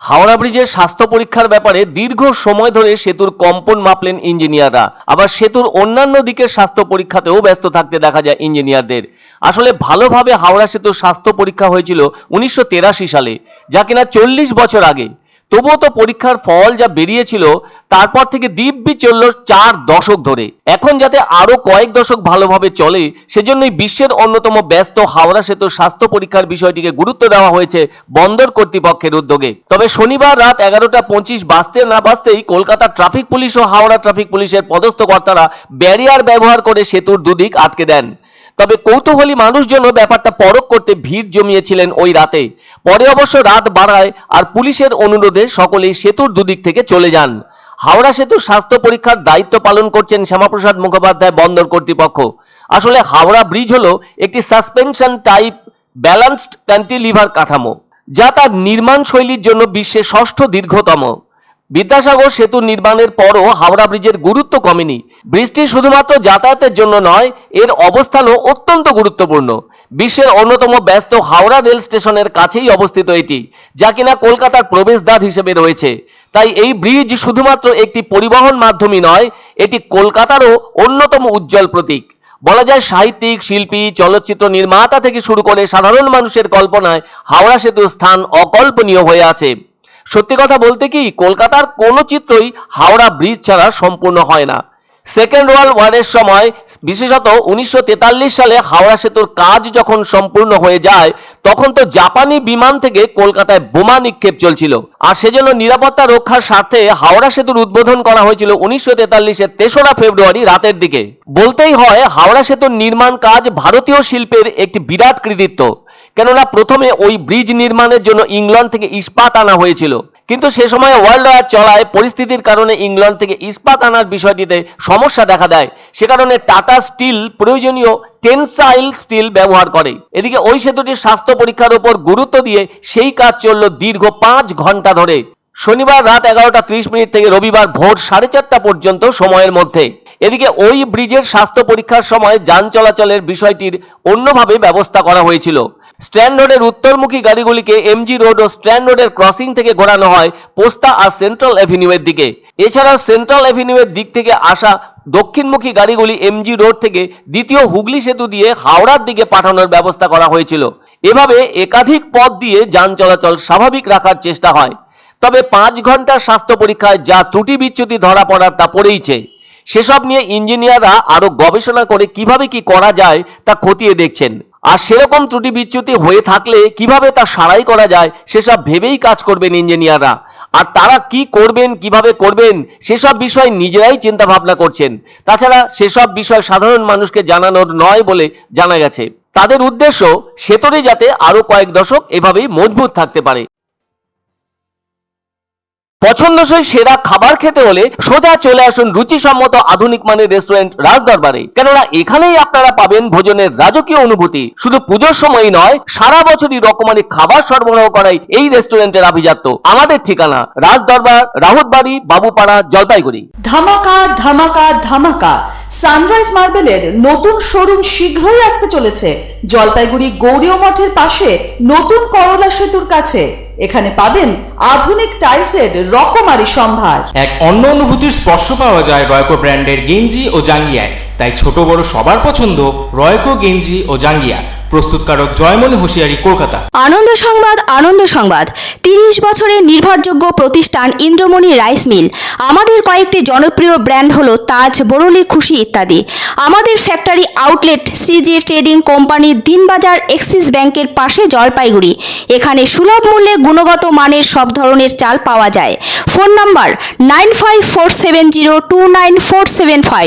হাওড়া ব্রিজের স্বাস্থ্য পরীক্ষার ব্যাপারে দীর্ঘ সময় ধরে সেতুর কম্পন মাপলেন ইঞ্জিনিয়াররা। আবার সেতুর অন্যান্য দিকের স্বাস্থ্য পরীক্ষাতেও ব্যস্ত থাকতে দেখা যায় ইঞ্জিনিয়ারদের। আসলে ভালোভাবে হাওড়া সেতুর স্বাস্থ্য পরীক্ষা হয়েছিল 1983 সালে, যা কিনা 40 বছর আগে। তবুও তো পরীক্ষার ফল যা বেরিয়েছিল, তারপর থেকে দিব্যি চলল 4 দশক ধরে। এখন যাতে আরো কয়েক দশক ভালোভাবে চলে, সেজন্যই বিশ্বের অন্যতম ব্যস্ত হাওড়া সেতুর স্বাস্থ্য পরীক্ষার বিষয়টিকে গুরুত্ব দেওয়া হয়েছে বন্দর কর্তৃপক্ষের উদ্যোগে। তবে শনিবার রাত 11:25 বাজতে না বাজতেই কলকাতা ট্রাফিক পুলিশ ও হাওড়া ট্রাফিক পুলিশের পদস্থ কর্তারা ব্যারিয়ার ব্যবহার করে সেতুর দুদিক আটকে দেন। তবে কৌতূহলী মানুষজন ব্যাপারটা পরখ করতে ভিড় জমিয়েছিলেন ওই রাতে। পরে অবশ্য রাত বাড়ায় আর পুলিশের অনুরোধে সকলেই সেতুর দুদিক থেকে চলে যান। হাওড়া সেতুর স্বাস্থ্য পরীক্ষার দায়িত্ব পালন করছেন শ্যামাপ্রসাদ মুখোপাধ্যায়, বন্দর কর্তৃপক্ষ। আসলে হাওড়া ব্রিজ হলো একটি সাসপেনশন টাইপ ব্যালান্সড ক্যান্টিলিভার কাঠামো, যা তার নির্মাণ শৈলীর জন্য বিশ্বের 6ষ্ঠ দীর্ঘতম। বিদ্যাসাগর সেতু নির্মাণের পরও হাওড়া ব্রিজের গুরুত্ব কমেনি। ব্রিজটি শুধুমাত্র যাতায়াতের জন্য নয়, এর অবস্থানও অত্যন্ত গুরুত্বপূর্ণ। বিশ্বের অন্যতম ব্যস্ত হাওড়া রেল স্টেশনের কাছেই অবস্থিত এটি, যা কিনা কলকাতার প্রবেশদ্বার হিসেবে রয়েছে। তাই এই ব্রিজ শুধুমাত্র একটি পরিবহন মাধ্যমই নয়, এটি কলকাতারও অন্যতম উজ্জ্বল প্রতীক। বলা যায় সাহিত্যিক, শিল্পী, চলচ্চিত্র নির্মাতা থেকে শুরু করে সাধারণ মানুষের কল্পনায় হাওড়া সেতুর স্থান অকল্পনীয় হয়ে আছে। সত্যি কথা বলতে কি, কলকাতার কোনো চিত্রই হাওড়া ব্রিজ ছাড়া সম্পূর্ণ হয় না। সেকেন্ড ওয়ার্ল্ড ওয়ারের সময়, বিশেষত 1943 সালে হাওড়া সেতুর কাজ যখন সম্পূর্ণ হয়ে যায়, তখন তো জাপানি বিমান থেকে কলকাতায় বোমা নিক্ষেপ চলছিল। আর সেজন্য নিরাপত্তা রক্ষার স্বার্থে হাওড়া সেতুর উদ্বোধন করা হয়েছিল 1943-এর 3রা ফেব্রুয়ারি রাতের দিকে। বলতেই হয়, হাওড়া সেতুর নির্মাণ কাজ ভারতীয় শিল্পের একটি বিরাট কৃতিত্ব। কেননা প্রথমে ওই ব্রিজ নির্মাণের জন্য ইংল্যান্ড থেকে ইস্পাত আনা হয়েছিল, কিন্তু সে সময় ওয়ার্ল্ড ওয়ার চলায় পরিস্থিতির কারণে ইংল্যান্ড থেকে ইস্পাত আনার বিষয়টিতে সমস্যা দেখা দেয়। সে কারণে টাটা স্টিল প্রয়োজনীয় টেনসাইল স্টিল ব্যবহার করে। এদিকে ওই সেতুটির স্বাস্থ্য পরীক্ষার উপর গুরুত্ব দিয়ে সেই কাজ চলল দীর্ঘ 5 ঘন্টা ধরে, শনিবার রাত 11:30 থেকে রবিবার ভোর 4:30 পর্যন্ত সময়ের মধ্যে। এদিকে ওই ব্রিজের স্বাস্থ্য পরীক্ষার সময় যান চলাচলের বিষয়টির অন্যভাবে ব্যবস্থা করা হয়েছিল। স্ট্যান্ড রোডের উত্তরমুখী গাড়িগুলিকে এমজি রোড ও স্ট্যান্ড রোডের ক্রসিং থেকে ঘোরানো হয় পোস্তা আর সেন্ট্রাল অ্যাভিনিউয়ের দিকে। এছাড়া সেন্ট্রাল অ্যাভিনিউয়ের দিক থেকে আসা দক্ষিণমুখী গাড়িগুলি এমজি রোড থেকে দ্বিতীয় হুগলি সেতু দিয়ে হাওড়ার দিকে পাঠানোর ব্যবস্থা করা হয়েছিল। এভাবে একাধিক পথ দিয়ে যান চলাচল স্বাভাবিক রাখার চেষ্টা হয়। তবে 5 ঘন্টার স্বাস্থ্য পরীক্ষায় যা ত্রুটি বিচ্যুতি ধরা পড়ার তা পড়েইছে। সেসব নিয়ে ইঞ্জিনিয়াররা আরো গবেষণা করে কিভাবে কি করা যায় তা খতিয়ে দেখছেন। আর সেরকম ত্রুটি বিচ্যুতি হয়ে থাকলে কিভাবে তা সারাই করা যায় সেসব ভেবেই কাজ করবেন ইঞ্জিনিয়াররা। আর তারা কি করবেন, কিভাবে করবেন, সেসব বিষয় নিজেরাই চিন্তা ভাবনা করছেন। তাছাড়া সেসব বিষয় সাধারণ মানুষকে জানানোর নয় বলে জানা গেছে। তাদের উদ্দেশ্য সেতুটি যাতে আরো কয়েক দশক এভাবেই মজবুত থাকতে পারে। পছন্দসই সেরা খাবার খেতে হলে সোজা চলে আসুন রুচিসম্মত আধুনিক মানের রেস্টুরেন্ট রাজদরবারে। কেননা এখানেই আপনারা পাবেন ভোজনের রাজকীয় অনুভূতি। শুধু পুজোর সময়ই নয়, সারা বছরই রকমারি খাবার সরবরাহ করাই এই রেস্টুরেন্টের আভিজাত্য। আমাদের ঠিকানা রাজদরবার, রাহুতবাড়ি, বাবুপাড়া, জলপাইগুড়ি। ধামাকা ধামাকা ধামাকা, সানরাইজ মার্বেলের নতুন শোরুম শীঘ্রই আসতে চলেছে জলপাইগুড়ি গৌরীয় মঠের পাশে নতুন করলা সেতুর কাছে। এখানে পাবেন আধুনিক টাইলসের রকমারি সম্ভার। এক অন্য অনুভূতির স্পর্শ পাওয়া যায় রয়কো ব্র্যান্ডের গেঞ্জি ও জাঙ্গিয়ায়। তাই ছোট বড় সবার পছন্দ রয়কো গেঞ্জি ও জাঙ্গিয়া। প্রস্তুতকারক জয়মনি হোশিয়ারি, কলকাতা। আনন্দ সংবাদ, আনন্দ সংবাদ। 30 বছরের নির্ভরযোগ্য প্রতিষ্ঠান ইন্দ্রমণি রাইস মিল। আমাদের কয়েকটি জনপ্রিয় ব্র্যান্ড হলো তাজ, বরলি, খুশি ইত্যাদি। আমাদের factory outlet CG trading company, Dinbazar, axis ব্যাংকের পাশে, জলপাইগুড়ি। এখানে সুলভ মূল্যে গুণগত মানের সব ধরনের চাল পাওয়া যায়। Phone number 9547029475।